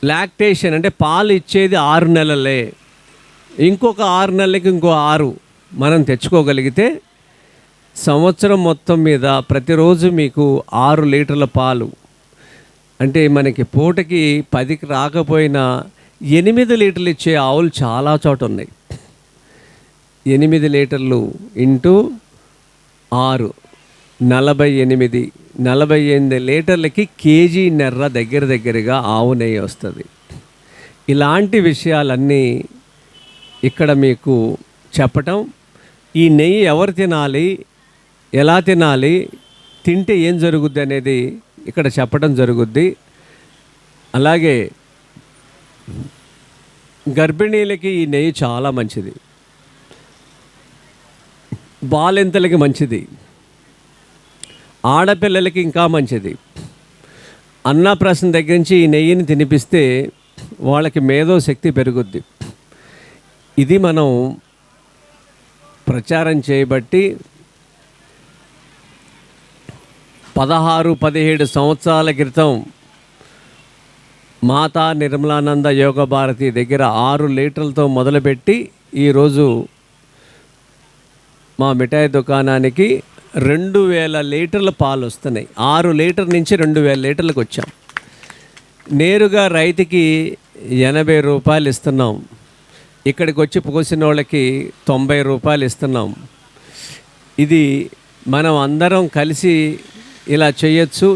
Lactation అంటే పాలు ఇచ్చేది 6 నెలలే, ఇంకొక 6 నెలలకి ఇంకో 6 మనం తెచ్చుకోగలిగితే సంవత్సరం మొత్తం మీద ప్రతిరోజు మీకు 6 లీటర్ల పాలు, అంటే మనకి పూటకి 10కి రాకపోయినా 8 లీటర్లు ఇచ్చే ఆవులు చాలా చోట ఉన్నాయి. 8 లీటర్లు ఇంటూ 6 48 లీటర్లకి కేజీన్నర దగ్గరగా ఆవు నెయ్యి వస్తుంది. ఇలాంటి విషయాలన్నీ ఇక్కడ మీకు చెప్పటం, ఈ నెయ్యి ఎవరు తినాలి, ఎలా తినాలి, తింటే ఏం జరుగుద్ది అనేది ఇక్కడ చెప్పడం జరుగుద్ది. అలాగే గర్భిణీలకి ఈ నెయ్యి చాలా మంచిది, బాలింతలకి మంచిది, ఆడపిల్లలకి ఇంకా మంచిది. అన్నప్రాసన దగ్గర నుంచి ఈ నెయ్యిని తినిపిస్తే వాళ్ళకి మేధో శక్తి పెరుగుద్ది. ఇది మనం ప్రచారం చేయబట్టి 16-17 సంవత్సరాల క్రితం మాతా నిర్మలానంద యోగ భారతి దగ్గర 6 లీటర్లతో మొదలుపెట్టి ఈరోజు మా మిఠాయి దుకాణానికి 2000 లీటర్ల పాలు వస్తున్నాయి. 6 లీటర్ నుంచి 2000 లీటర్లకు వచ్చాం. నేరుగా రైతుకి 80 రూపాయలు ఇస్తున్నాం, ఇక్కడికి వచ్చి పోసిన వాళ్ళకి 90 రూపాయలు ఇస్తున్నాం. ఇది మనం అందరం కలిసి ఇలా చేయొచ్చు.